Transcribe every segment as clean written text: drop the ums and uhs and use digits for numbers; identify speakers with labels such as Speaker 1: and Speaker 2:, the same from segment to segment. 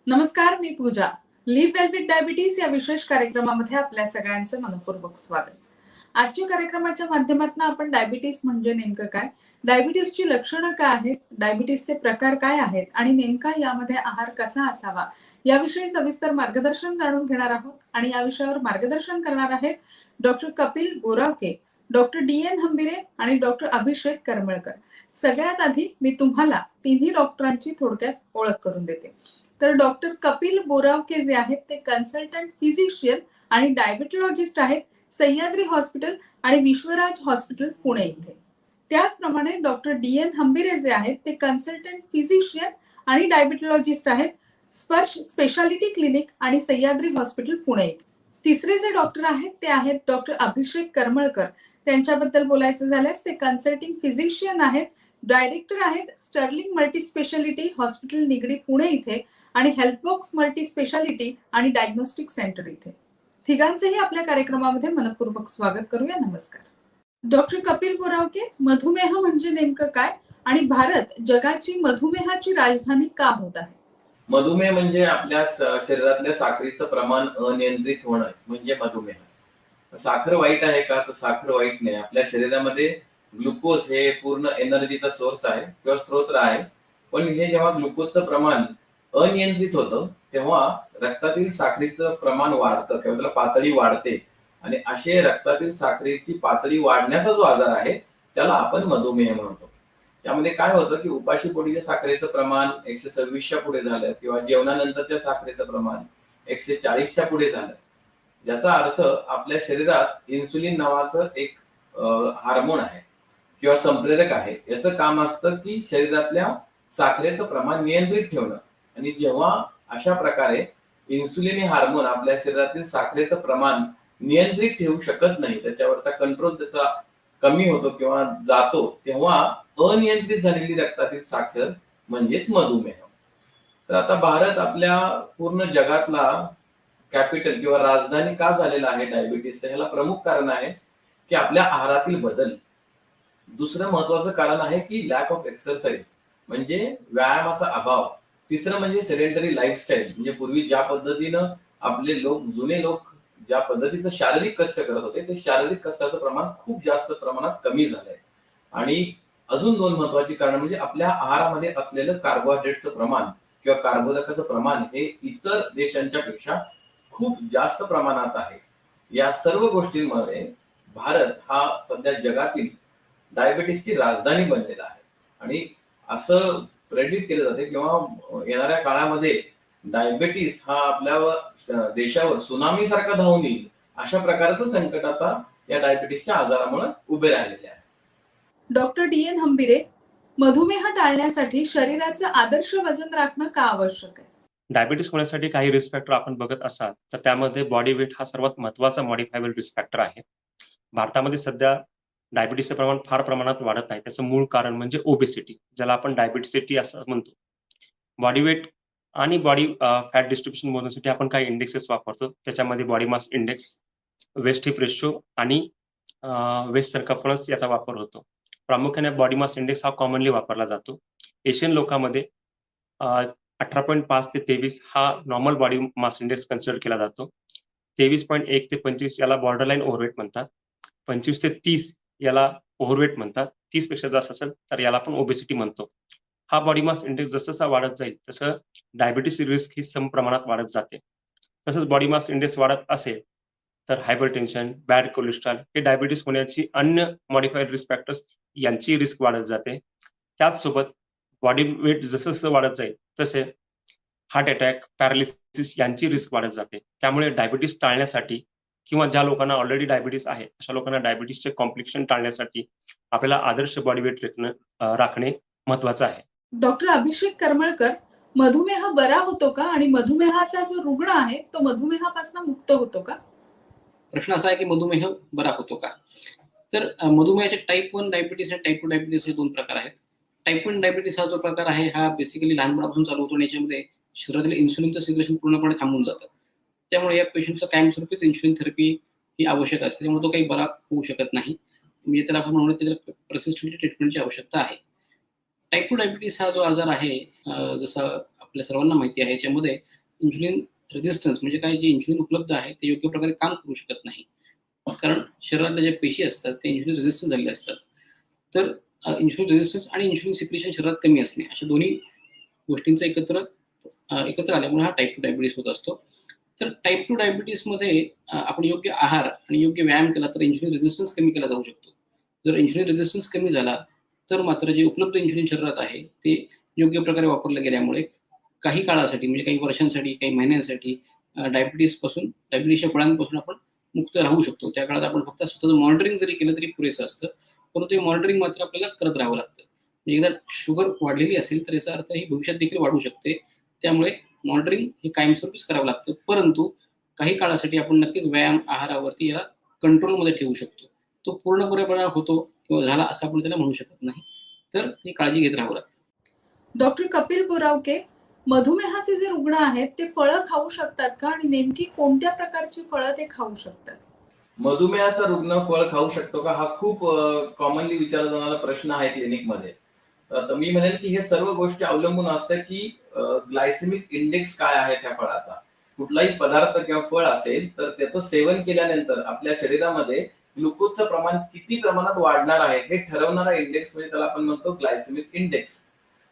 Speaker 1: नमस्कार, मी पूजा. Leave well with diabetes या विशेष कार्यक्रमामध्ये आपल्या सगळ्यांचं मनपूर्वक स्वागत. आजच्या कार्यक्रमाच्या माध्यमातून आपण डायबिटीज म्हणजे नेमकं काय, डायबिटीजची लक्षणं काय आहेत, डायबिटीजचे प्रकार काय आहेत आणि नेमका यामध्ये आहार कसा असावा याविषयी सविस्तर मार्गदर्शन जाणून घेणार आहोत. आणि या विषयावर मार्गदर्शन करणार आहेत doctor Kapil Boravke, doctor DN Hambire आणि डॉक्टर अभिषेक करमळकर. सगळ्यात आधी मी तुम्हाला तिन्ही डॉक्टरांची थोडक्यात ओळख करून देते. तर डॉक्टर कपिल बोरावके जे आहेत ते कन्सल्टंट फिजिशियन आणि डायबिटॉलॉजिस्ट आहेत, सह्याद्री हॉस्पिटल आणि विश्वराज हॉस्पिटल पुणे इथे. त्याचप्रमाणे डॉक्टर DN हंबिरे जे आहेत ते कन्सल्टंट फिजिशियन आणि डायबिटॉलॉजिस्ट आहेत, स्पर्श स्पेशालिटी क्लिनिक आणि सह्याद्री हॉस्पिटल पुणे इथे. तिसरे जे डॉक्टर आहेत ते आहेत डॉक्टर अभिषेक करमळकर. त्यांच्याबद्दल बोलायचं झाल्यास ते कन्सल्टिंग फिजिशियन आहेत, डायरेक्टर आहेत Sterling multi speciality hospital Nigdi Pune इथे आणि हेल्थबॉक्स मल्टी स्पेशालिटी आणि डायग्नोस्टिक सेंटर इथे. तिघांचेही आपल्या कार्यक्रमामध्ये मनपूर्वक स्वागत करूया. नमस्कार. डॉक्टर कपिल बोरावके, मधुमेह म्हणजे नेमकं काय आणि भारत जगाची मधुमेहाची राजधानी का होत आहे?
Speaker 2: मधुमेह म्हणजे आपल्या शरीरातल्या साखरेचं प्रमाण अनियंत्रित होणं म्हणजे मधुमेह. साखर वाईट आहे का? तर साखर वाईट नाही. आपल्या शरीरामध्ये ग्लुकोज हे पूर्ण एनर्जीचा सोर्स आहे किंवा स्त्रोत आहे. पण हे जेव्हा ग्लुकोजचं प्रमाण अनियंत्रित होतं तेव्हा रक्तातील साखरेचं प्रमाण वाढतं किंवा त्याला पातळी वाढते आणि असे रक्तातील साखरेची पातळी वाढण्याचा जो आजार आहे त्याला आपण मधुमेह म्हणतो. त्यामध्ये काय होतं की उपाशीपोटीच्या साखरेचं प्रमाण 126च्या पुढे झालं किंवा जेवणानंतरच्या साखरेचं प्रमाण 140च्या पुढे झालं, याचा अर्थ आपल्या शरीरात इन्सुलिन नावाचं एक हार्मोन आहे किंवा संप्रेरक आहे. याचं काम असतं की शरीरातल्या साखरेचं प्रमाण नियंत्रित ठेवणं. आणि जेव्हा अशा प्रकारे इन्सुलिन हे हार्मोन आपल्या शरीरातील साखरेचं प्रमाण नियंत्रित ठेवू शकत नाही, त्याच्यावरचा कंट्रोल त्याचा कमी होतो किंवा जातो, तेव्हा अनियंत्रित झालेली रक्तातील साखर म्हणजेच मधुमेह. तर आता भारत आपल्या पूर्ण जगातला कॅपिटल किंवा राजधानी का झालेला आहे डायबिटीसचं, ह्याला प्रमुख कारण आहे की आपल्या आहारातील बदल. दुसरं महत्वाचं कारण आहे की लॅक ऑफ एक्सरसाइज म्हणजे व्यायामाचा अभाव. तिसरं म्हणजे सेडेंटरी लाईफस्टाईल, म्हणजे पूर्वी ज्या पद्धतीनं आपले जुने लोक ज्या पद्धतीचं शारीरिक कष्ट करत होते ते शारीरिक कष्टाचं प्रमाण खूप जास्त प्रमाणात कमी झालंय. आणि अजून दोन महत्वाची कारण म्हणजे आपल्या आहारामध्ये असलेलं कार्बोहायड्रेटचं प्रमाण किंवा कार्बोदकाचं प्रमाण हे इतर देशांच्या पेक्षा खूप जास्त प्रमाणात आहे. या सर्व गोष्टींमुळे भारत हा सध्या जगातील डायबिटीसची राजधानी बनलेला आहे. आणि असं प्रेडिक्ट केलं जाते किंवा येणाऱ्या काळामध्ये डायबिटीस हा आपल्या देशावर सुनामी सारखा धावून येईल, अशा प्रकारचं संकट आता या डायबिटीसच्या आजारामुळे उभे राहिलेले आहे.
Speaker 1: डॉक्टर DN हंबिरे, मधुमेह टाळण्यासाठी शरीराचं आदर्श वजन राखणं का आवश्यक आहे?
Speaker 3: डायबिटीस होण्यासाठी काही रिस्क फॅक्टर आपण बघत असाल तर त्यामध्ये बॉडी वेट हा सर्वात महत्वाचा मॉडिफायबल रिस्क फॅक्टर आहे. भारतामध्ये सध्या डायबिटीसचं प्रमाण फार प्रमाणात वाढत आहे. त्याचं मूळ कारण म्हणजे ओबेसिटी, ज्याला आपण डायबिटीसिटी असं म्हणतो. बॉडी वेट आणि बॉडी फॅट डिस्ट्रीब्युशन मोजण्यासाठी आपण काही इंडेक्सेस वापरतो. त्याच्यामध्ये body mass index, waist hip ratio आणि वेस्ट सर्कम्फरन्स याचा वापर होतो. प्रामुख्याने बॉडी मास इंडेक्स हा कॉमनली वापरला जातो. एशियन लोकांमध्ये 18.5 ते 23 हा normal body mass index consider केला जातो. 23.1 ते 25 याला बॉर्डरलाईन ओव्हरवेट म्हणतात. 25 ते 30 याला ओव्हरवेट म्हणतात. 30 पेक्षा जास्त असेल तर याला आपण ओबेसिटी म्हणतो. हा बॉडी मास इंडेक्स जसं वाढत जाईल तसं डायबिटीस रिस्क ही सम प्रमाणात वाढत जाते. तसंच बॉडी मास इंडेक्स वाढत असेल तर हायपरटेन्शन, बॅड कोलेस्ट्रॉल हे डायबिटीस होण्याची अन्य मॉडिफाईड रिस्क फॅक्टर्स यांची रिस्क वाढत जाते. त्याचसोबत बॉडी वेट जसं वाढत जाईल तसे हार्ट अटॅक, पॅरालिसिस यांची रिस्क वाढत जाते. त्यामुळे डायबिटीस टाळण्यासाठी किंवा ज्या लोकांना ऑलरेडी डायबिटीस आहे अशा लोकांना डायबिटीसचे कॉम्प्लिकेशन टाळण्यासाठी आपल्याला आदर्श बॉडी वेट राखणे महत्वाचं आहे.
Speaker 1: डॉक्टर अभिषेक करमळकर, मधुमेह बरा होतो का आणि मधुमेहाचा जो रुग्ण आहे तो मधुमेहापासून मुक्त होतो का?
Speaker 4: प्रश्न असा आहे की मधुमेह बरा होतो का? तर मधुमेहाचे टाईप 1 डायबिटीस आणि टाईप 2 डायबिटीस हे दोन प्रकार आहेत. टाईप 1 डायबिटीस हा जो प्रकार आहे हा बेसिकली लहानपणापासून चालू होतो आणि याच्यामध्ये शरीरातील इन्सुलिनचं सिक्रेशन पूर्णपणे थांबून जातं. त्यामुळे या पेशंटला कायमस्वरूपीच इन्सुलिन थेरपी ही आवश्यक असते. त्यामुळे तो काही बरा होऊ शकत नाही. म्हणजे त्याला आपण म्हणून त्याला प्रसिस्टंट ट्रीटमेंटची आवश्यकता आहे. टाईप 2 डायबिटीस हा जो आजार आहे, जसं आपल्या सर्वांना माहिती आहे याच्यामध्ये इन्सुलिन रेझिस्टन्स म्हणजे काय, जे इन्सुलिन उपलब्ध आहे ते योग्य प्रकारे काम करू शकत नाही, कारण शरीरातल्या ज्या पेशी असतात ते इन्सुलिन रेझिस्टन्स झालेले असतात. तर इन्सुलिन रेझिस्टन्स आणि इन्सुलिन सिक्रेशन शरीरात कमी असणे अशा दोन्ही गोष्टींचा एकत्र आल्यामुळे हा टाईप 2 डायबिटीस होत असतो. तर टाईप 2 डायबिटीसमध्ये आपण योग्य आहार आणि योग्य व्यायाम केला तर इन्सुलिन रेझिस्टन्स कमी केला जाऊ शकतो. जर इन्सुलिन रेझिस्टन्स कमी झाला तर मात्र जे उपलब्ध इन्सुलिन शरीरात आहे ते योग्य प्रकारे वापरलं गेल्यामुळे काही काळासाठी म्हणजे काही वर्षांसाठी, काही महिन्यांसाठी डायबिटीसच्या फळांपासून आपण मुक्त राहू शकतो. त्या काळात आपण फक्त स्वतःचं मॉनिटरिंग जरी केलं तरी पुरेसं असतं, परंतु हे मॉनिटरिंग मात्र आपल्याला करत राहावं लागतं. म्हणजे एकदा शुगर वाढलेली असेल तर याचा अर्थ ही भविष्यात देखील वाढू शकते. त्यामुळे मॉनिटरिंग हे कायमस्वरूपीच करावं लागतं, परंतु काही काळासाठी आपण नक्कीच व्यायाम आहारावरती याला कंट्रोलमध्ये ठेवू शकतो. तो पूर्णपणे होतो किंवा झाला असं आपण त्याला म्हणू शकत नाही, तर ही काळजी घेत राहावं लागतं.
Speaker 1: डॉक्टर कपिल बोरावके, मधुमेहाचे जे रुग्ण आहेत ते फळं खाऊ शकतात का आणि नेमकी कोणत्या प्रकारची फळं ते खाऊ शकतात?
Speaker 2: मधुमेहाचा रुग्ण फळ खाऊ शकतो का, हा खूप कॉमनली विचारला जाणारा प्रश्न आहे क्लिनिकमध्ये. तर मी म्हणेल की हे सर्व गोष्टी अवलंबून असतात की ग्लायसेमिक इंडेक्स काय आहे त्या फळाचा. कुठलाही पदार्थ किंवा फळ असेल तर त्याचं सेवन केल्यानंतर आपल्या शरीरामध्ये ग्लुकोजचं प्रमाण किती प्रमाणात वाढणार आहे हे ठरवणारा इंडेक्स म्हणजे त्याला आपण म्हणतो ग्लायसेमिक इंडेक्स.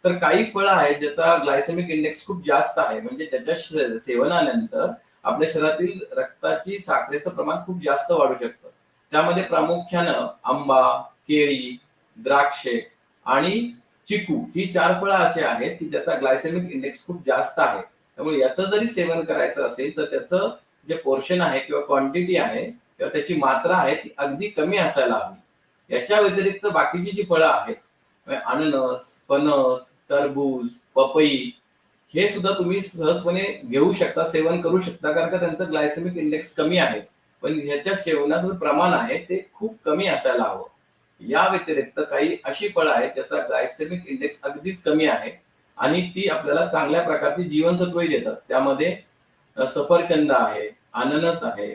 Speaker 2: तर काही फळं आहेत ज्याचा ग्लायसेमिक इंडेक्स खूप जास्त आहे, म्हणजे त्याच्या सेवनानंतर आपल्या शरीरातील रक्ताची साखरेचं प्रमाण खूप जास्त वाढू शकतं. त्यामध्ये प्रामुख्यानं आंबा, केळी, द्राक्षे आणि चिकू ही 4 फळं अशी आहेत की ज्याचा ग्लायसेमिक इंडेक्स खूप जास्त आहे. त्यामुळे याचं जरी सेवन करायचं असेल तर त्याचं जे पोर्शन आहे किंवा क्वांटिटी आहे किंवा त्याची मात्रा आहे ती अगदी कमी असायला हवी. याच्या व्यतिरिक्त बाकीची जी फळं आहेत अननस, फणस, टरबूज, पपई हे सुद्धा तुम्ही सहजपणे घेऊ शकता, सेवन करू शकता, कारण का त्यांचं ग्लायसेमिक इंडेक्स कमी आहे. पण ह्याच्या सेवनाचं प्रमाण आहे ते खूप कमी असायला हवं. या व्यतिरिक्त काही अशी फळं आहेत ज्याचा ग्लायसेमिक इंडेक्स अगदीच कमी आहे आणि ती आपल्याला चांगल्या प्रकारची जीवनसत्वही देतात. त्यामध्ये सफरचंद आहे, अननस आहे,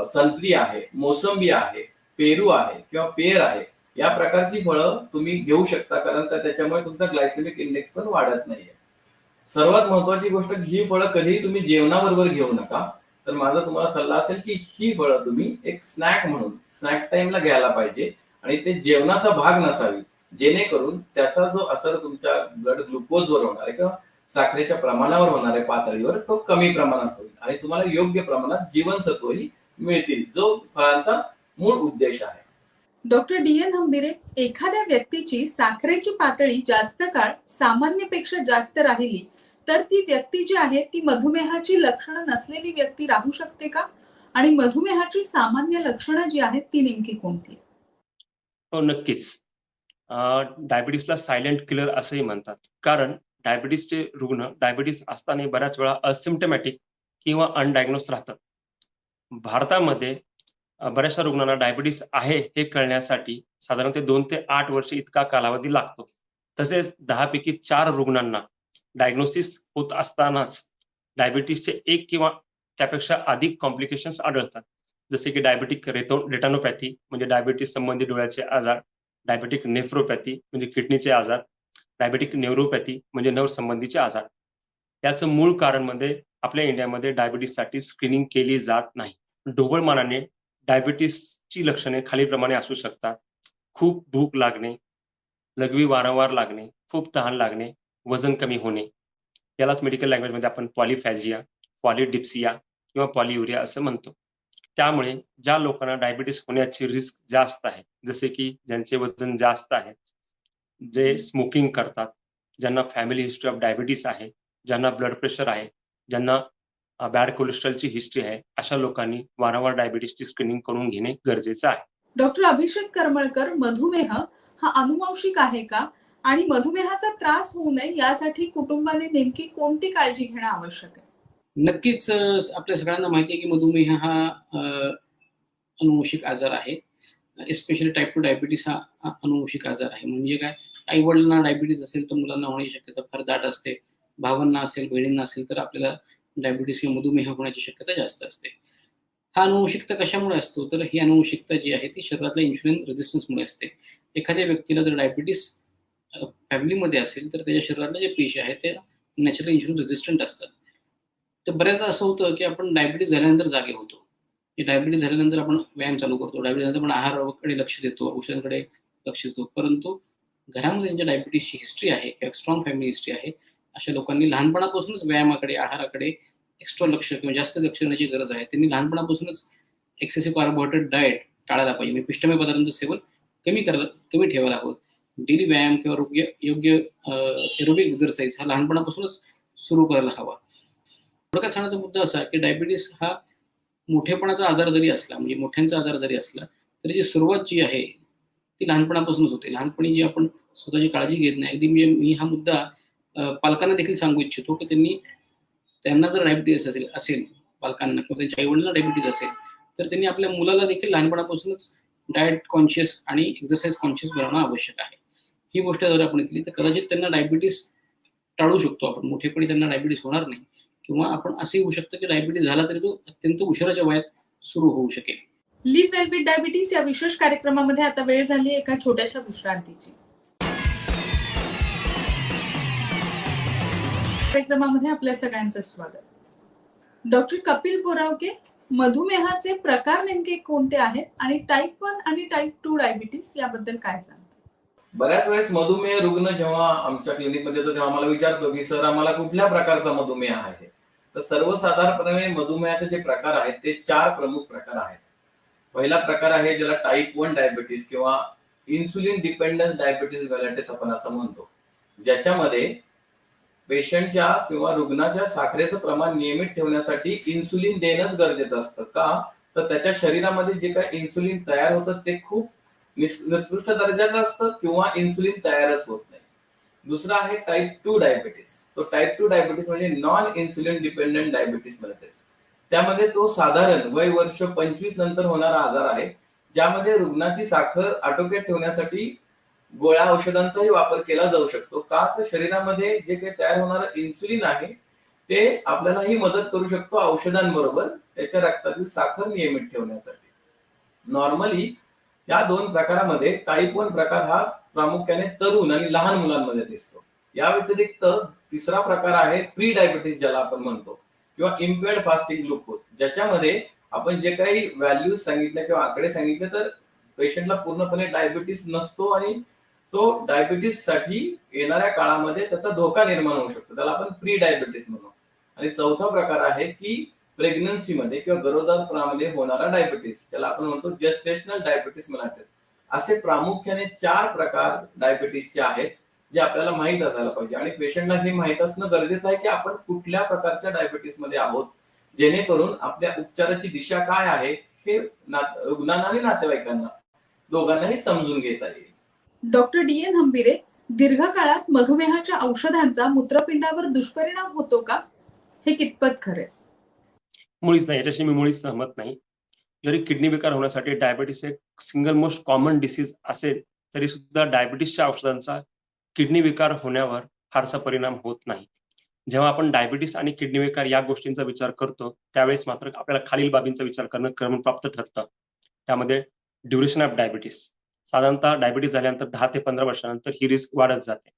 Speaker 2: संत्री आहे, मोसंबी आहे, पेरू आहे किंवा पेर आहे. या प्रकारची फळं तुम्ही घेऊ शकता, कारण का त्याच्यामुळे तुमचा ग्लायसेमिक इंडेक्स पण वाढत नाहीये. सर्वात महत्वाची गोष्ट, ही फळं कधीही तुम्ही जेवणाबरोबर घेऊ नका. तर माझा तुम्हाला सल्ला असेल की ही फळं तुम्ही एक स्नॅक म्हणून स्नॅक टाइमला घ्यायला पाहिजे आणि ते जेवणाचा भाग नसावी, जेणेकरून त्याचा जो असर तुमच्या ब्लड ग्लुकोजवर होणार आहे किंवा साखरेच्या प्रमाणावर होणार आहे पातळीवर तो कमी प्रमाणात होईल आणि तुम्हाला योग्य प्रमाणात जीवनसत्वही मिळतील, जो फळांचा मूळ उद्देश आहे.
Speaker 1: Doctor DN. हंबिरे, एखाद्या व्यक्तीची साखरेची पातळी जास्त काळ सामान्यपेक्षा जास्त राहिली तर ती व्यक्ती जी आहे ती मधुमेहाची लक्षणं नसलेली व्यक्ती राहू शकते का? आणि मधुमेहाची सामान्य लक्षणं जी आहेत ती नेमकी कोणती?
Speaker 3: हो, नक्कीच. डायबिटीसला सायलेंट किलर असंही म्हणतात. कारण डायबिटीसचे रुग्ण डायबिटीस असताना बऱ्याच वेळा असिम्प्टमॅटिक किंवा अनडायग्नोज राहतात. भारतामध्ये बऱ्याचशा रुग्णांना डायबिटीस आहे हे कळण्यासाठी साधारणतः 2 ते 8 वर्ष इतका कालावधी लागतो. तसेच 10 पैकी 4 रुग्णांना डायग्नोसिस होत असतानाच डायबिटीसचे 1 किंवा त्यापेक्षा अधिक कॉम्प्लिकेशन्स आढळतात. जसे की डायबेटिक रेटिनोपॅथी म्हणजे डायबिटीस संबंधित डोळ्याचे आजार, डायबेटिक नेफ्रोपॅथी म्हणजे किडनीचे आजार, डायबेटिक न्यूरोपॅथी म्हणजे नर्व्ह संबंधीचे आजार. याचं मूळ कारण म्हणजे आपल्या इंडियामध्ये डायबिटीससाठी स्क्रीनिंग केली जात नाही. ढोबळमानाने डायबिटीसची लक्षणे खालीलप्रमाणे असू शकतात: खूप भूक लागणे, लघवी वारंवार लागणे, खूप तहान लागणे, वजन कमी होणे. यालाच मेडिकल लँग्वेजमध्ये आपण पॉलिफॅजिया, पॉलिडिप्सिया किंवा पॉलियुरिया असं म्हणतो. त्यामुळे ज्या लोकांना डायबिटीस होण्याची रिस्क जास्त आहे, जसे की ज्यांचे वजन जास्त आहे, जे स्मोकिंग करतात, ज्यांना फॅमिली हिस्ट्री ऑफ डायबिटीस आहे, ज्यांना ब्लड प्रेशर आहे, ज्यांना बॅड कोलेस्ट्रॉलची हिस्ट्री आहे, अशा लोकांनी वारंवार डायबिटीसची स्क्रीनिंग करून घेणे गरजेचं आहे.
Speaker 1: डॉक्टर अभिषेक करमळकर, मधुमेह हा अनुवांशिक आहे का? आणि मधुमेहाचा त्रास होऊ नये यासाठी कुटुंबाने नेमकी कोणती काळजी घेणं आवश्यक आहे?
Speaker 4: नक्कीच आपल्या सगळ्यांना माहिती आहे की मधुमेह हा अनुवंशिक आजार आहे. एस्पेशली टाईप 2 डायबिटीस हा अनुवंशिक आजार आहे. म्हणजे काय, आई वडिलांना डायबिटीस असेल तर मुलांना होण्याची शक्यता फार दाट असते. भावांना असेल, बहिणींना असेल तर आपल्याला डायबिटीस किंवा मधुमेह होण्याची शक्यता जास्त असते. हा अनुवंशिकता कशामुळे असतो, तर ही अनुवंशिकता जी आहे ती शरीरातल्या इन्सुलिन रेझिस्टन्समुळे असते. एखाद्या व्यक्तीला जर डायबिटीस फॅमिलीमध्ये असेल तर त्याच्या शरीरातल्या जे पेशी आहेत त्या नॅचरल इन्शुलिन रेझिस्टंट असतात. तर बऱ्याचदा असं होतं की आपण डायबिटीज झाल्यानंतर जागे होतो, की डायबिटीज झाल्यानंतर आपण व्यायाम चालू करतो, डायबिटीज झाल्यानंतर आपण आहाराकडे लक्ष देतो, औषधांकडे लक्ष देतो, परंतु घरामध्ये ज्यांच्या डायबिटीजची हिस्ट्री आहे किंवा स्ट्रॉंग फॅमिली हिस्ट्री आहे, अशा लोकांनी लहानपणापासूनच व्यायामाकडे, आहाराकडे एक्स्ट्रा लक्ष किंवा जास्त लक्ष देण्याची गरज आहे. त्यांनी लहानपणापासूनच एक्सेसिव्ह कार्बोहायड्रेट डाएट टाळायला पाहिजे, म्हणजे पिष्टमय पदार्थांचं सेवन कमी ठेवायला हवं. डेली व्यायाम किंवा योग्य एरोबिक एक्झरसाइज हा लहानपणापासूनच सुरू करायला हवा. थोडक्यात सांगण्याचा मुद्दा असा की डायबिटीस हा मोठेपणाचा आजार जरी असला, म्हणजे मोठ्यांचा आजार जरी असला, तरी जी सुरुवात जी आहे ती लहानपणापासूनच होते. लहानपणी जी आपण स्वतःची काळजी घेत नाही, अगदी मी हा मुद्दा पालकांना देखील सांगू इच्छितो की त्यांना जर डायबिटीस असेल पालकांना किंवा त्यांच्या आईवडिलांना डायबिटीस असेल, तर त्यांनी आपल्या मुलाला देखील लहानपणापासूनच डाएट कॉन्शियस आणि एक्सरसाइज कॉन्शियस बनवणं आवश्यक आहे. ही गोष्ट जर आपण केली तर कदाचित त्यांना डायबिटीस टाळू शकतो आपण. मोठेपणी त्यांना डायबिटीस होणार नाही, किंवा आपण असंही होऊ शकतं की डायबिटीस झाला तरी तो अत्यंत उशिराच्या वयात सुरू होऊ शकेल.
Speaker 1: लिव्ह वेल विथ डायबिटीस या विशेष कार्यक्रमामध्ये आता वेळ झाली एका छोट्याशा विश्रांतीची. कार्यक्रमामध्ये आपल्या सगळ्यांचं स्वागत. डॉक्टर कपिल बोरावके, मधुमेहाचे प्रकार नेमके कोणते आहेत आणि टाईप 1 आणि टाईप 2 डायबिटीस याबद्दल काय सांगतात?
Speaker 2: बऱ्याच वेळेस मधुमेह रुग्ण जेव्हा आमच्या क्लिनिकमध्ये येतो तेव्हा आम्हाला विचारतो की सर आम्हाला कुठल्या प्रकारचा मधुमेह आहे. तर सर्वसाधारणपणे मधुमेहाचे जे प्रकार आहेत ते 4 प्रमुख प्रकार आहेत. पहिला प्रकार आहे ज्याला टाईप 1 डायबिटीस किंवा इन्सुलिन डिपेंडन्स डायबिटीस मेलिटस आपण असं म्हणतो, ज्याच्यामध्ये पेशंटच्या किंवा रुग्णाच्या साखरेचं प्रमाण नियमित ठेवण्यासाठी इन्सुलिन देणंच गरजेचं असतं. का? तर त्याच्या शरीरामध्ये जे काही इन्सुलिन तयार होतं ते खूप निकृष्ट दर्जाचं असतं किंवा इन्सुलिन तयारच होत नाही. दुसरा आहे टाईप 2 डायबिटीस. तो टाईप 2 डायबिटीस म्हणजे non insulin dependent diabetes mellitus. त्यामध्ये तो साधारण वय वर्ष 25 नंतर होणारा आजार आहे, ज्यामध्ये रुग्णाची साखर आटोक्यात ठेवण्यासाठी गोळ्या औषधांचाही वापर केला जाऊ शकतो. का? तर शरीरामध्ये जे काही तयार होणारं इन्सुलिन आहे ते आपल्यालाही मदत करू शकतो औषधांबरोबर त्याच्या रक्तातील साखर नियमित ठेवण्यासाठी. नॉर्मली या 2 प्रकारामध्ये टाईप 1 प्रकार हा प्रामुख्याने तरुण आणि लहान मुलांमध्ये दिसतो. या व्यतिरिक्त तिसरा प्रकार आहे प्री डायबिटीस ज्याला आपण म्हणतो, किंवा इम्पेअर्ड फास्टिंग ग्लुकोज, ज्याच्यामध्ये आपण जे काही व्हॅल्यूज सांगितल्या किंवा आकडे सांगितले तर पेशंटला पूर्णपणे डायबिटीस नसतो आणि तो डायबिटीस साठी येणाऱ्या काळामध्ये त्याचा धोका निर्माण होऊ शकतो. त्याला आपण प्री डायबिटीस म्हणू. आणि चौथा प्रकार आहे की प्रेग्नन्सीमध्ये किंवा गरोदरपणामध्ये होणारा डायबिटीस, त्याला आपण म्हणतो जेस्टेशनल डायबिटीस मेलिटस. असे प्रामुख्याने 4 प्रकार डायबिटीसचे आहेत जे आपल्याला माहित असायला पाहिजे. आणि पेशंटला हे माहित असणं गरजेचं आहे की आपण कुठल्या प्रकारच्या डायबिटीस मध्ये आहोत, जेणेकरून आपल्या उपचाराची दिशा काय आहे हे रुग्णांना आणि नातेवाईकांना दोघांनाही समजून घेता येईल.
Speaker 1: डॉक्टर DN हंबिरे, दीर्घकाळात मधुमेहाच्या औषधांचा मूत्रपिंडावर दुष्परिणाम होतो का? हे कितपत खरे?
Speaker 3: मुळीच नाही, याच्याशी मी मुळीच सहमत नाही. जरी किडनी विकार होण्यासाठी डायबिटीस एक सिंगल मोस्ट कॉमन डिसीज असेल, तरी सुद्धा डायबिटीसच्या औषधांचा किडनी विकार होण्यावर फारसा परिणाम होत नाही. जेव्हा आपण डायबिटीस आणि किडनी विकार या गोष्टींचा विचार करतो, त्यावेळेस मात्र आपल्याला खालील बाबींचा विचार करणं क्रमप्राप्त ठरतं. त्यामध्ये ड्युरेशन ऑफ डायबिटीस. साधारणतः डायबिटीस झाल्यानंतर 10 ते 15 वर्षानंतर ही रिस्क वाढत जाते.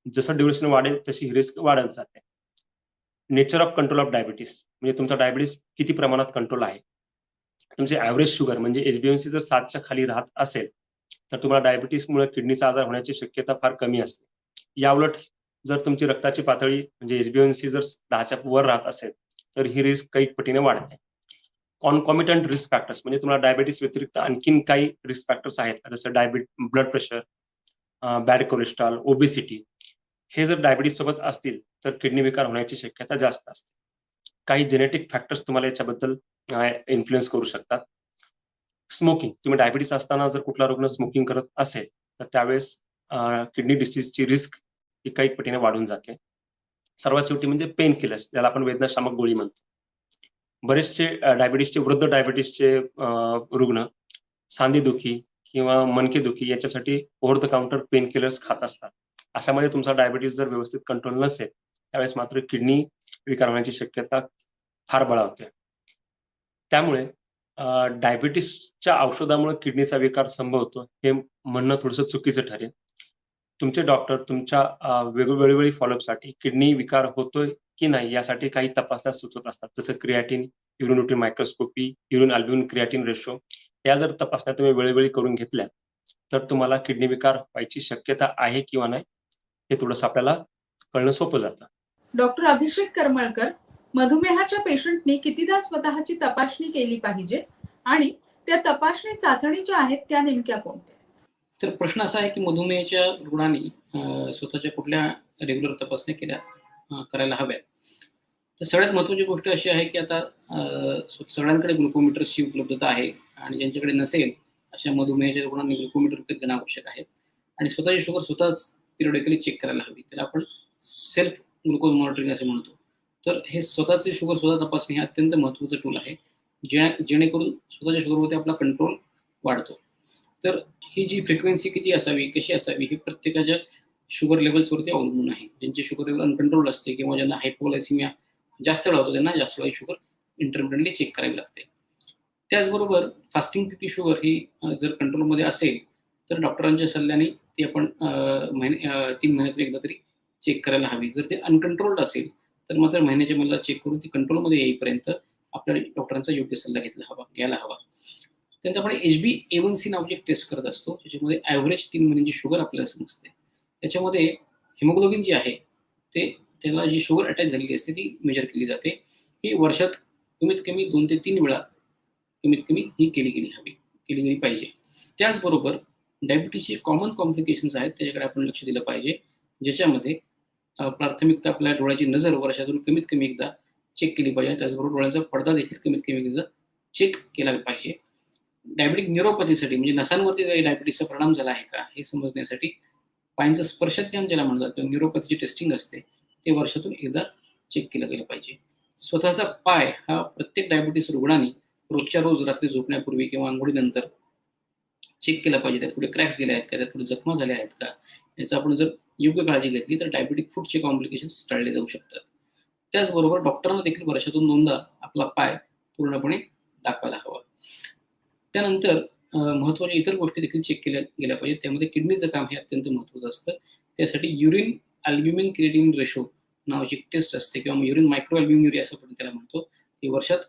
Speaker 3: जसं ड्युरेशन वाढेल तशी ही रिस्क वाढत जाते. Nature of control of diabetes, म्हणजे तुमचा डायबिटीस किती प्रमाणात कंट्रोल आहे. तुमचे ॲव्हरेज शुगर म्हणजे HbA1c जर 7च्या खाली राहत असेल, तर तुम्हाला डायबिटीसमुळे किडनीचा आजार होण्याची शक्यता फार कमी असते. याउलट जर तुमची रक्ताची पातळी म्हणजे HbA1c जर 10च्या वर राहत असेल, तर ही रिस्क कैक पटीने वाढते. कॉन्कॉमिटंट रिस्क फॅक्टर्स म्हणजे तुम्हाला डायबिटीस व्यतिरिक्त आणखीन काही रिस्क फॅक्टर्स आहेत, जसं blood pressure, bad cholesterol, obesity. हे जर डायबिटीस सोबत असतील तर किडनी विकार होण्याची शक्यता जास्त असते. काही जेनेटिक फॅक्टर्स तुम्हाला याच्याबद्दल इन्फ्लुएन्स करू शकतात. स्मोकिंग, तुम्ही डायबिटीस असताना जर कुठला रुग्ण स्मोकिंग करत असेल तर त्यावेळेस किडनी डिसीजची रिस्क ही काही पटीने वाढून जाते. सर्वात शेवटी म्हणजे पेन किलर्स, ज्याला आपण वेदनाशामक गोळी म्हणतो. बरेचसे डायबिटीसचे वृद्ध डायबिटीसचे रुग्ण सांधेदुखी किंवा मणकेदुखी याच्यासाठी over the counter pain killers खात असतात. अशामध्ये तुमचा डायबिटीस जर व्यवस्थित कंट्रोल नसेल त्यावेळेस मात्र किडनी विकार होण्याची शक्यता फार बळावते. त्यामुळे डायबिटीसच्या औषधामुळे किडनीचा विकार संभवतो हे म्हणणं थोडंसं चुकीचं ठरेल. तुमचे डॉक्टर तुमच्या वेळोवेळी फॉलोअपसाठी किडनी विकार होतोय की नाही यासाठी काही तपासण्या सुचवत असतात, जसं creatine, urinometry microscopy, urine albumin creatine ratio. या जर तपासण्या तुम्ही वेळोवेळी करून घेतल्या तर तुम्हाला किडनी विकार व्हायची शक्यता आहे किंवा नाही हे थोडंसं आपल्याला कळणं सोपं जातं.
Speaker 1: डॉक्टर अभिषेक करमळकर, मधुमेहाच्या पेशंटनी कितीदा स्वतःची तपासणी केली पाहिजे आणि त्या तपासणी चाचणी ज्या आहेत त्या नेमक्या कोणत्या?
Speaker 4: तर प्रश्न असा आहे की मधुमेहाच्या रुग्णांनी स्वतःच्या कुठल्या रेग्युलर तपासण्या करायला हव्यात. तर सगळ्यात महत्त्वाची गोष्ट अशी आहे की आता सगळ्यांकडे ग्लुकोमीटर्सची उपलब्धता आहे आणि ज्यांच्याकडे नसेल अशा मधुमेहाच्या रुग्णांनी ग्लुकोमीटर विकत घेणं आवश्यक आहे आणि स्वतःची शुगर स्वतःच पिरियडिकली चेक करायला हवी. त्याला आपण सेल्फ ग्लुकोज मॉनिटरिंग असे म्हणतो. तर हे स्वतःचे शुगर स्वतः तपासणे हे अत्यंत महत्त्वाचं टूल आहे, जेणेकरून स्वतःच्या शुगरवरती आपला कंट्रोल वाढतो. तर ही जी फ्रिक्वेन्सी किती असावी, कशी असावी, ही प्रत्येकाच्या शुगर लेवल्सवरती अवलंबून आहे. ज्यांची शुगर लेवल अनकंट्रोल असते किंवा ज्यांना हायपोग्लायसिमिया जास्त वेळा होतो त्यांना जास्त वेळा शुगर इंटरमिटेंटली चेक करावी लागते. त्याचबरोबर फास्टिंग पीपी शुगर ही जर कंट्रोलमध्ये असेल तर डॉक्टरांच्या सल्ल्याने ती आपण 3 महिन्यातून एकदा तरी चेक करायला हवी. जर ते अनकंट्रोल्ड असेल तर मात्र महिन्याच्या मला चेक करून ती कंट्रोलमध्ये येईपर्यंत आपल्या डॉक्टरांचा योग्य सल्ला घ्यायला हवा. त्यानंतर आपण HbA1c नावाची एक टेस्ट करत असतो, ज्याच्यामध्ये ॲव्हरेज 3 महिन्यांची शुगर आपल्याला समजते. त्याच्यामध्ये हिमोग्लोबिन जी आहे त्याला जी शुगर अटॅच झालेली असते ती मेजर केली जाते. ही वर्षात कमीत कमी 2 ते 3 वेळा कमीत कमी ही केली गेली पाहिजे. त्याचबरोबर डायबिटीसचे कॉमन कॉम्प्लिकेशन्स आहेत त्याच्याकडे आपण लक्ष दिलं पाहिजे, ज्याच्यामध्ये प्राथमिकता आपल्या डोळ्याची नजर वर्षातून कमीत कमी एकदा चेक केली पाहिजे. त्याचबरोबर डोळ्याचा पडदा देखील कमीत कमी एकदा चेक केला पाहिजे. डायबेटिक न्यूरोपॅथीसाठी म्हणजे नसांवरती काही डायबिटीसचा परिणाम झाला आहे का हे समजण्यासाठी पायांचं स्पर्शज्ञान ज्याला म्हणतात किंवा न्यूरोपॅथीची टेस्टिंग असते ते वर्षातून एकदा चेक केलं गेलं पाहिजे. स्वतःचा पाय हा प्रत्येक डायबिटीस रुग्णांनी रोजच्या रोज रात्री झोपण्यापूर्वी किंवा आंघोळीनंतर चेक केला पाहिजे. त्यात कुठे क्रॅक्स गेले आहेत का, त्यात कुठे जखमा झाल्या आहेत का, याचा आपण जर योग्य काळजी घेतली तर डायबेटिक फूटचे कॉम्प्लिकेशन्स टाळले जाऊ शकतात. त्याचबरोबर डॉक्टरांना देखील वर्षातून 2दा आपला पाय पूर्णपणे दाखवायला हवा. त्यानंतर महत्त्वाच्या इतर गोष्टी देखील चेक केल्या गेल्या पाहिजेत. त्यामध्ये किडनीचं काम हे अत्यंत महत्त्वाचं असतं. त्यासाठी युरिन अल्ब्युमिन क्रिएटिन रेशो नावाची एक टेस्ट असते किंवा युरिन मायक्रो अल्ब्युमिनुरिया असं आपण त्याला म्हणतो. ती वर्षात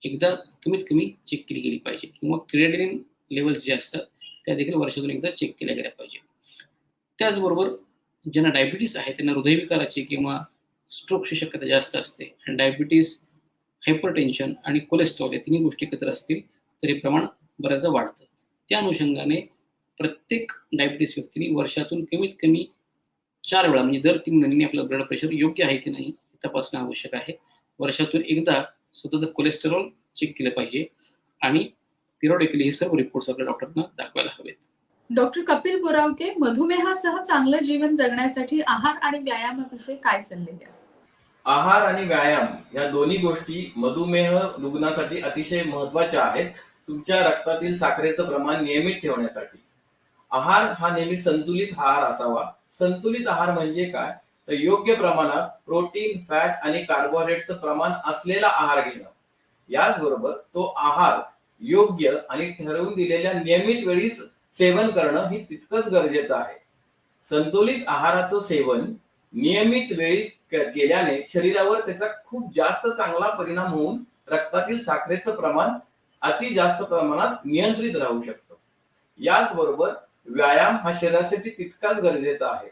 Speaker 4: एकदा कमीत कमी चेक केली गेली पाहिजे किंवा क्रिएटिनिन लेवल्स जे असतात त्या देखील वर्षातून एकदा चेक केल्या गेल्या पाहिजे. त्याचबरोबर ज्यांना डायबिटीस आहे त्यांना हृदयविकाराची किंवा स्ट्रोकची शक्यता जास्त असते आणि डायबिटीस, हायपरटेन्शन आणि कोलेस्ट्रॉल या तिन्ही गोष्टी एकत्र असतील तर हे प्रमाण बऱ्याचदा वाढतं. त्या अनुषंगाने प्रत्येक डायबिटीस व्यक्तीने वर्षातून कमीत कमी 4 वेळा म्हणजे दर 3 महिन्यांनी आपलं ब्लड प्रेशर योग्य आहे की नाही तपासणं आवश्यक आहे. वर्षातून एकदा स्वतःचं कोलेस्टेरॉल चेक केलं पाहिजे आणि पिरियडिकली हे सर्व रिपोर्ट्स आपल्या डॉक्टरांना दाखवायला हवेत.
Speaker 1: डॉक्टर कपिल बोरावके, मधुमेहासह चांगलं जीवन जगण्यासाठी आहार आणि व्यायामाविषयी काय सल्ले द्या?
Speaker 2: आहार आणि व्यायाम या दोन्ही गोष्टी मधुमेह रुग्णासाठी अतिशय महत्वाच्या आहेत. तुमच्या रक्तातील साखरेचं प्रमाण नियमित ठेवण्यासाठी आहार हा नेहमी संतुलित आहार असावा. संतुलित आहार म्हणजे काय, तर योग्य प्रमाणात प्रोटीन, फॅट आणि कार्बोहायड्रेटचं प्रमाण असलेला आहार घेणं. याचबरोबर तो आहार योग्य आणि ठरवून दिलेल्या नियमित वेळीच सेवन करणं ही तितकंच गरजेचं आहे. संतुलित आहाराचं सेवन नियमित वेळी केल्याने शरीरावर त्याचा खूप जास्त चांगला परिणाम होऊन रक्तातील साखरेचं प्रमाण अति जास्त प्रमाणात नियंत्रित राहू शकतं. याचबरोबर व्यायाम हा शरीरासाठी तितकाच गरजेचा आहे.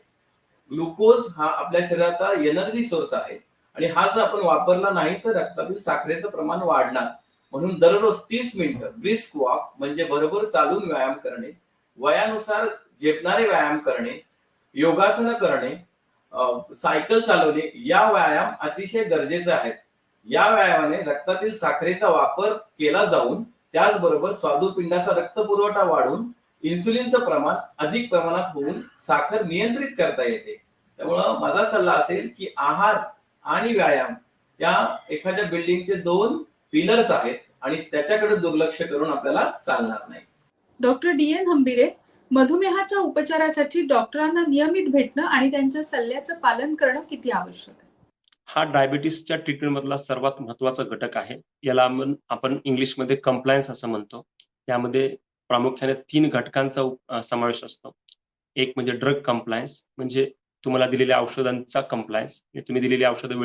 Speaker 2: ग्लुकोज हा आपल्या शरीराचा एनर्जी सोर्स आहे आणि हा जर आपण वापरला नाही तर रक्तातील साखरेचं प्रमाण वाढणार. म्हणून दररोज 30 मिनिटं ब्रिस्क वॉक म्हणजे बरोबर चालून व्यायाम करणे, वयानुसार झेपणारे व्यायाम करणे, योगासनं करणे, सायकल चालवणे या व्यायाम अतिशय गरजेचे आहेत. या व्यायामाने रक्तातील साखरेचा वापर केला जाऊन त्याचबरोबर स्वादुपिंडाचा रक्तपुरवठा वाढून इन्सुलिनचं प्रमाण अधिक प्रमाणात होऊन साखर नियंत्रित करता येते. त्यामुळं माझा सल्ला असेल की आहार आणि व्यायाम या एखाद्या बिल्डिंगचे 2 पिलर्स आहेत आणि त्याच्याकडे दुर्लक्ष करून आपल्याला चालणार नाही.
Speaker 1: डॉक्टर DN हंबिरे, मधुमेहाच्या उपचारासाठी डॉक्टरांना नियमित भेटणं आणि त्यांच्या सल्ल्याचं पालन करणं किती आवश्यक आहे?
Speaker 3: हा डायबिटीसच्या ट्रीटमेंटमधला सर्वात महत्त्वाचा घटक आहे. याला आपण इंग्लिशमध्ये कंप्लायन्स असं म्हणतो. यामध्ये प्रामुख्याने 3 घटकांचा समावेश असतो. एक म्हणजे ड्रग कंप्लायन्स, म्हणजे तुम्हाला दिलेल्या औषधांचा कंप्लायन्स, तुम्ही दिलेली औषधं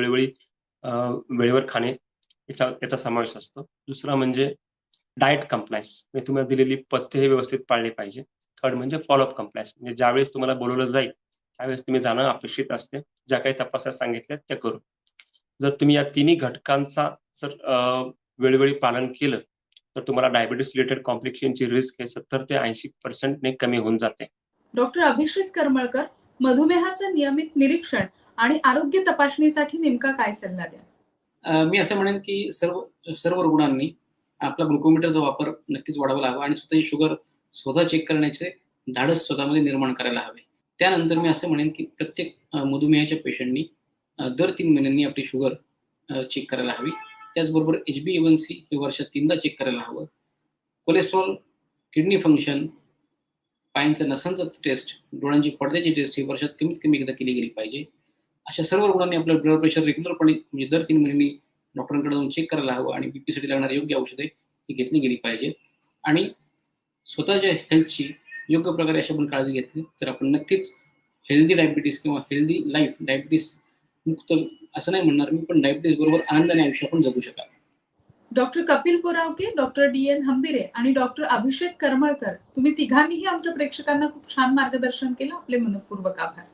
Speaker 3: वेळेवर खाणे याचा समावेश असतो. दुसरा म्हणजे डाएट कंप्लायन्स, म्हणजे तुम्हाला दिलेली पथ्य हे व्यवस्थित पाळले पाहिजे. थर्ड म्हणजे फॉलोअप कंप्लायन्स, म्हणजे ज्यावेळेस तुम्हाला बोलवलं जाईल त्यावेळेस तुम्ही जाणं अपेक्षित असते. ज्या काही तपासण्या सांगितल्या त्या करू. जर तुम्ही या तिन्ही घटकांचा जर वेळोवेळी पालन केलं तर तुम्हाला डायबिटीस रिलेटेड कॉम्प्लिकेशनची रिस्क आहे 70 ते 80% ने कमी होऊन जाते.
Speaker 1: डॉक्टर अभिषेक करमळकर, मधुमेहाचं नियमित निरीक्षण आणि आरोग्य तपासणीसाठी नेमका काय सल्ला द्या?
Speaker 4: मी असं म्हणेन की सर्व रुग्णांनी आपला ग्लुकोमीटरचा वापर नक्कीच वाढवायला हवा आणि स्वतःची शुगर स्वतः चेक करण्याचे धाडस स्वतःमध्ये निर्माण करायला हवे. त्यानंतर मी असं म्हणेन की प्रत्येक मधुमेहाच्या पेशंटनी दर 3 महिन्यांनी आपली शुगर चेक करायला हवी. त्याचबरोबर HbA1c हे वर्षात 3दा चेक करायला हवं. कोलेस्ट्रॉल, किडनी फंक्शन, पायांचा नसांचा टेस्ट, डोळ्यांची पडद्याची टेस्ट ही वर्षात कमीत कमी एकदा केली गेली पाहिजे. अशा सर्व रुग्णांनी आपलं ब्लड प्रेशर रेग्युलरपणे म्हणजे दर 3 महिन्यांनी डॉक्टरांकडे जाऊन चेक करायला हवं आणि बीपीसाठी लागणारी योग्य औषधे ही घेतली गेली पाहिजे. आणि स्वतःच्या हेल्थची योग्य प्रकारे अशी आपण काळजी घेतली तर आपण नक्कीच हेल्दी डायबिटीस किंवा हेल्दी लाईफ, डायबिटीस मुक्त असं नाही म्हणणार मी, पण डायबिटीस बरोबर आनंदाने आयुष्य आपण जगू शकाल.
Speaker 1: Doctor Kapil पुरावके, doctor DN Hambire आणि डॉक्टर अभिषेक करमळकर, तुम्ही तिघांनीही आमच्या प्रेक्षकांना खूप छान मार्गदर्शन केलं. आपले मनपूर्वक आभार.